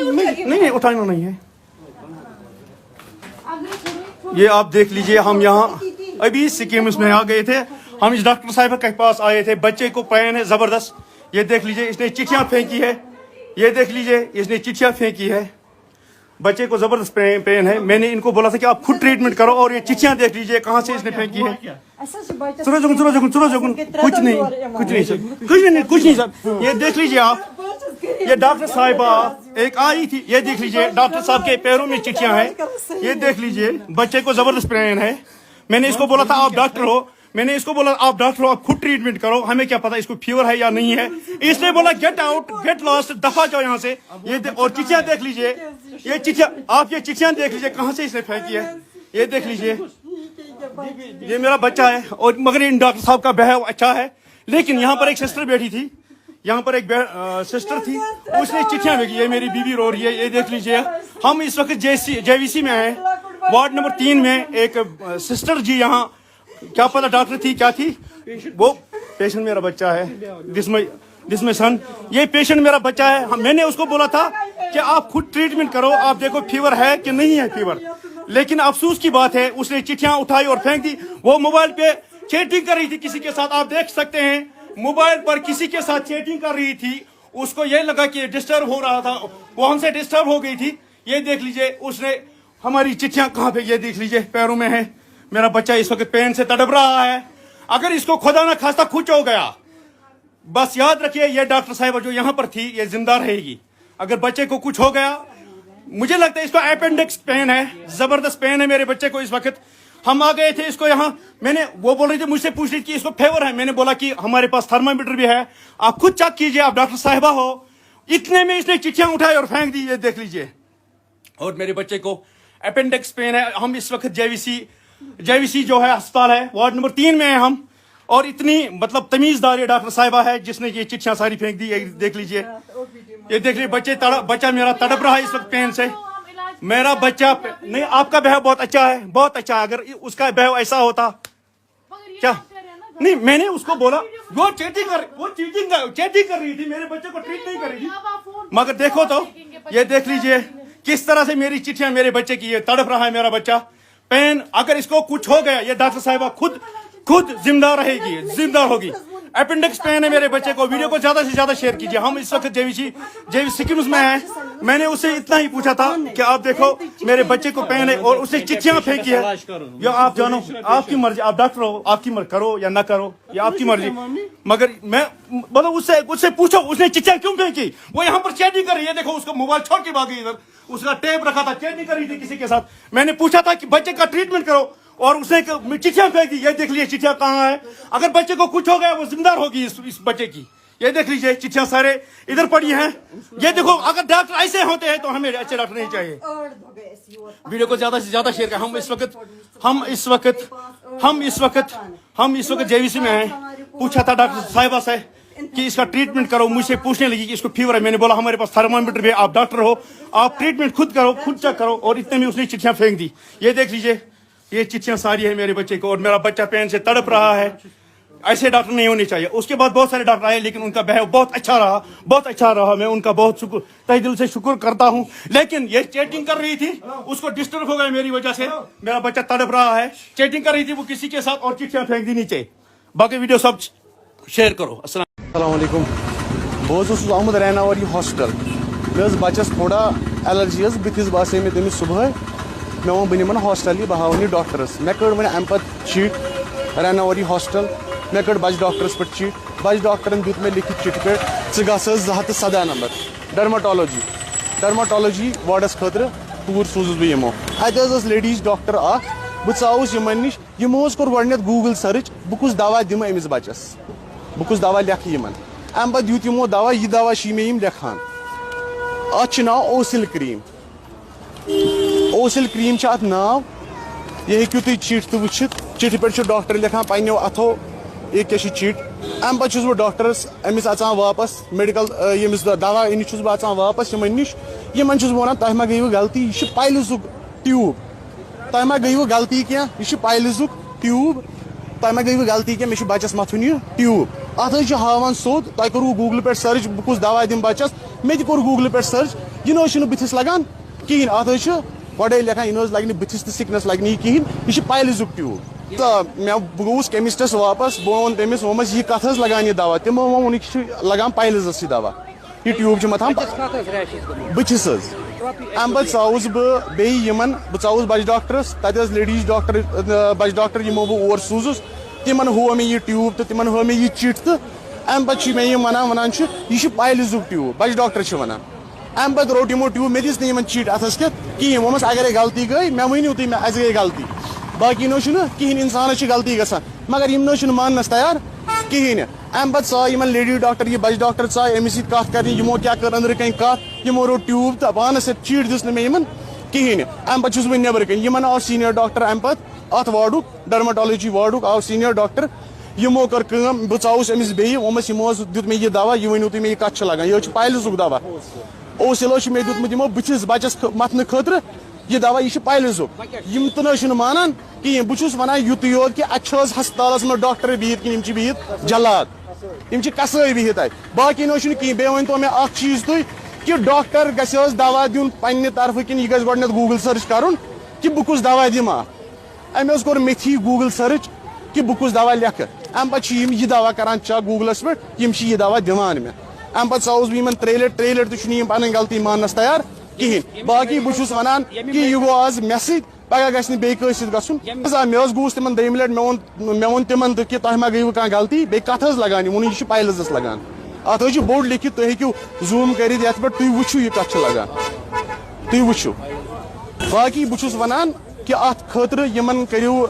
नहीं उठाना नहीं है। ये आप देख लीजिए, हम यहाँ अभी सिक्किम में आ गए थे, हम इस डॉक्टर साहब के पास आए थे, बच्चे को पेन है जबरदस्त, ये देख लीजिए इसने चिट्ठियाँ फेंकी है, ये देख लीजिए इसने चिट्ठियाँ फेंकी है, बच्चे को जबरदस्त पेन है। मैंने इनको बोला था कि आप खुद ट्रीटमेंट करो, और ये चिट्ठियाँ देख लीजिए कहाँ से इसने फेंकी है। कुछ नहीं सर, ये देख लीजिए आप, ये डॉक्टर साहिबा एक आई थी, ये देख लीजिए डॉक्टर साहब के पैरों में चिट्ठियां हैं, ये देख लीजिए बच्चे को जबरदस्त पेन है। मैंने इसको बोला था आप डॉक्टर हो, मैंने इसको बोला आप डॉक्टर हो, आप खुद ट्रीटमेंट करो, हमें क्या पता इसको फीवर है या नहीं है। इसने बोला गेट आउट, गेट लॉस्ट, दफा जाओ यहाँ से। ये और चिट्ठियां देख लीजिए, ये चिट्ठियां, आप ये चिट्ठियां देख लीजिए कहाँ से इसने फेंकी है, ये देख लीजिए। ये मेरा बच्चा है, और मगर इन डॉक्टर साहब का बिहेव अच्छा है, लेकिन यहाँ पर एक सिस्टर बैठी थी, यहाँ पर एक सिस्टर थी, उसने चिट्ठियां भेजी, ये मेरी बीवी रो रही है, ये देख लीजिए। हम इस वक्त JVC में हैं, वार्ड नंबर 3 में। एक सिस्टर जी यहाँ, क्या पता डॉक्टर थी क्या थी, वो पेशेंट मेरा बच्चा है, जिसमें सन, ये पेशेंट मेरा बच्चा है। मैंने उसको बोला था कि आप खुद ट्रीटमेंट करो, आप देखो फीवर है कि नहीं है फीवर, लेकिन अफसोस की बात है उसने चिट्ठियां उठाई और फेंक दी। वो मोबाइल पे चैटिंग कर रही थी किसी के साथ, आप देख सकते हैं मोबाइल पर किसी के साथ चैटिंग कर रही थी, उसको ये लगा कि डिस्टर्ब हो रहा था, वो हमसे डिस्टर्ब हो गई थी। ये देख लीजिए उसने हमारी चिट्ठियां कहाँ पे, ये देख लीजिए पैरों में है। मेरा बच्चा इस वक्त पेन से तड़प रहा है, अगर इसको खुदा ना खास्ता कुछ हो गया, बस याद रखिए ये डॉक्टर साहिबा जो यहाँ पर थी ये जिंदा रहेगी। अगर बच्चे को कुछ हो गया, मुझे लगता है इसको अपेंडिक्स पेन है, जबरदस्त पेन है मेरे बच्चे को इस वक्त। हम आ गए थे इसको यहाँ, मैंने, वो बोल रही थी मुझसे पूछ रही थी कि इसको फीवर है, मैंने बोला कि हमारे पास थर्मामीटर भी है, आप खुद चेक कीजिए, आप डॉक्टर साहिबा हो। इतने में इसने चिट्ठियां उठाई और फेंक दी, ये देख लीजिए। और मेरे बच्चे को अपेंडिक्स पेन है। हम इस वक्त JVC जो है अस्पताल है, वार्ड नंबर 3 में है हम, और इतनी मतलब तमीजदार ये डॉक्टर साहिबा है जिसने ये चिट्ठियां सारी फेंक दी, ये देख लीजिए। ये देख लीजिए बच्चा मेरा तड़प रहा है इस वक्त पेन से। मेरा बच्चा नहीं, आपका बहव बहुत अच्छा है, बहुत अच्छा है। अगर उसका बहव ऐसा होता क्या, नहीं मैंने उसको बोला, वो चैटिंग कर रही थी, मेरे बच्चे को ट्रीट नहीं कर रही थी। मगर देखो तो, ये देख लीजिए किस तरह से मेरी चिट्ठियां मेरे बच्चे की, ये तड़प रहा है मेरा बच्चा पेन। अगर इसको कुछ हो गया, ये डॉक्टर साहिबा खुद जिम्मेदार रहेगी, जिम्मेदार होगी। अपेंडिक्स पेन है मेरे बच्चे को। वीडियो को ज्यादा से ज्यादा शेयर कीजिए। हम इस वक्त JVC सिक्किम में हैं। मैंने उससे इतना ही पूछा था कि आप देखो मेरे बच्चे को पेन है, और उसने चिट्ठियां फेंकी है। या आप जानो, आपकी मर्जी, आप डॉक्टर हो, आपकी मर्जी, करो या ना करो, ये आपकी मर्जी। मगर मैं मतलब उससे पूछो उसने चिट्ठियां क्यों फेंकी। वो यहाँ पर चैटिंग कर रही है, देखो उसको मोबाइल छोड़ के भागी इधर, उसका टेप रखा था, चैटिंग कर रही थी किसी के साथ। मैंने पूछा था कि बच्चे का ट्रीटमेंट करो, और उसने चिट्ठियां फेंक दी। ये देख लीजिए चिट्ठियां कहाँ है, अगर बच्चे को कुछ हो गया वो जिम्मेदार होगी इस बच्चे की। ये देख लीजिए चिट्ठियां सारे इधर पड़ी हैं। ये देखो, अगर डॉक्टर ऐसे होते हैं तो हमें अच्छे डॉक्टर नहीं चाहिए। वीडियो को ज्यादा से ज्यादा शेयर करें। हम इस वक्त JVC में हैं। पूछा था डॉक्टर साहिबा से कि इसका ट्रीटमेंट करो, मुझसे पूछने लगी कि इसको फीवर है। मैंने बोला हमारे पास थर्मामीटर भी है, आप डॉक्टर हो, आप ट्रीटमेंट खुद करो, खुद चेक करो। और इतने में उसने चिट्ठियां फेंक दी। ये देख लीजिए, ये चिट्ठियां सारी है मेरे बच्चे को, और मेरा बच्चा पेन से तड़प रहा है। ऐसे डॉक्टर नहीं होने चाहिए। उसके बाद बहुत सारे डॉक्टर आए, लेकिन उनका बिहेव बहुत अच्छा रहा। मैं उनका बहुत तहे दिल से शुक्र करता हूं। लेकिन ये चैटिंग कर रही थी, उसको डिस्टर्ब हो गया मेरी वजह से, मेरा बच्चा तड़प रहा है। चैटिंग कर रही थी वो किसी के साथ, और चिट्ठियां फेंक दी नीचे। बाकी वीडियो सब शेयर करो। अस्सलाम वालेकुम। बहुत आमुद रैनावरी हॉस्पिटल, मे बच्चस थोड़ा एलर्जी बथिस बासे मे तमिस सुबह, मे वो बन हॉस्टल बह हावन डॉक्टरस। मे कड़ वो अम चीट रैनावरी हॉस्टल, मे कड़ बच डॉक्टरस पे चीट। बच डॉक्टरन दित मे लिखित चिट पे 217 नंबर डर्माटोलॉजी वार्डस खतर तूर सूझस बह यमो। अत लेडीज डॉक्टर बह चावस यमन निश, यमो कोर गॉडनेथ गूगल सर्च बह कुछ दवा दिम अमिस बच्चस, बह कुछ दवा लेख यमन। अम पे दित यमो दवा, यह दवा मे यम लेखान। अत नाव ओसिल क्रीम, ओसिल क्रीम अत नाव। यह हेकू तुम चिट तो वुचित, चिट पे डॉक्टर लिखान पन्नो अथो ये क्या चिट। अम पे बह डॉक्टरस अमिस अचान वापस मेडिकल, यमिस दवा नश बह अचान वापस यमन निश। यमन वन तह मा गई गलती, यह पाइलसुक ट्यूब, तह मा गई गलती क्या, यह पाइलसुक ट्यूब, तह मा गई गलती क्या, मे बच्चस मथुन यह ट्यूब। अत हावान सोद, तह करू गूगल पे सर्च बह कुछ दवा दिम बच्चस, मे तोर गूगल पे सर्च। یہ بتس لگان کہین ات گوڑے لکھان یہ لگہ بتس تو سکنس لگہ یہ کہین یہ پائلزک ٹیوب تو بہ گوس کیمسٹس واپس بہ ون تمس ومس یہ کت لگان یہ دوا تمو وون یہ لگان پائلزس یہ دوا یہ ٹیوب متان بتس ام پہ ژاؤس بہن ژاؤس بچہ ڈاکٹرس تتہ لیڈیز ڈاکٹر بچہ ڈاکٹر یمو بہ اور سوزس تمن ہو مے یہ ٹیوب تو تمن ہو مے یہ چٹ تو ام پہ مے ونان یہ پائلزک ٹیوب بچہ ڈاکٹر ونان ام پہ روٹ یمو ٹیوب مے دس نا چیٹ اتھس کھت کہین ومس اگر غلطی گئی مے ؤنو تھی اس گئی غلطی باقی کہین انسانس غلطی گژھان مگر یم ماننس تیار کہین ام پہ ژاے یمن لیڈی ڈاکٹر یہ بچہ ڈاکٹر ژاے امس سۭتۍ کتھ کرنہِ یمو کیا کر أنٛدرٕ کَنۍ کتھ یمو روٹ ٹیوب تو پانس چیٹ دِژ نہٕ مےٚ یمن کہین ام پہ چھُس بہٕ نیبر کن یمن آو سیٖنیر ڈاکٹر ام پتہٕ اتھ وارڈُک ڈرماٹالجی وارڈُک آو سیٖنیر ڈاکٹر یمو کٔر کٲم بہٕ ژاوُس أمِس بیٚیہِ ووٚنمس یمو دیُت مےٚ یہِ دوا یہِ ؤنِو تُہۍ مےٚ یہِ کتھ چھُ لگان یہِ چھُ پایلزُک دوا اوسیلو چھُ مےٚ دیُتمُت یمو بٕتھِس بچس متھنہٕ خٲطرٕ یہ دوا یہ پایلزُک یم تہ مانان کہین بہ چھُس ونان یُتُے یوت کہ اتہ ہسپتالس من ڈاکٹر بہت کن بہت جلاد کسٲے بہت اتہ باقی کہین بیٚیہِ ؤنتو مےٚ اکھ چیٖز تُہۍ کہ ڈاکٹر گژھِ دوا دیُن پننہِ طرفہٕ کن یہ گژھِ گۄڈنیتھ گوگل سٔرٕچ کرُن کہ بہ کُس دوا دِمہٕ اتھ امہِ کوٚر میٚتھی گوگل سٔرٕچ کہ بہ کُس دوا لیکھٕ ام پتہٕ چھِ یہ دوا کران چیک گوگلس پٮ۪ٹھ یم یہ دوا دِوان مےٚ ام پتہٕ ژاوُس بہٕ یمن ترٛیٚیہِ لٹہِ تہِ چھُنہٕ یم پنٕنۍ غلطی ماننس تیار کہین باقی بہ چھُس ونان کہ یہ گو آز مےٚ سۭتۍ پگہ گژھِ نہٕ بیٚیہِ کٲنٛسہِ سۭتۍ گژھُن مےٚ حظ گوٗس تِمن دوٚیمہِ لٹہِ مےٚ ووٚن تِمن تہِ کہ تۄہہِ ما گٔیوٕ کانٛہہ غلطی بیٚیہِ کتھ حظ لگان یہِ ووٚنُن یہِ چھُ پایلزس لگان اتھ حظ چھُ بوٚڑ لیکھِتھ تُہۍ ہیٚکِو زوٗم کٔرِتھ یتھ پٮ۪ٹھ تُہۍ وٕچھِو یہِ کتھ چھِ لگان تُہۍ وٕچھِو باقی بہٕ چھُس ونان کہ اتھ خٲطرٕ یمن کٔرِو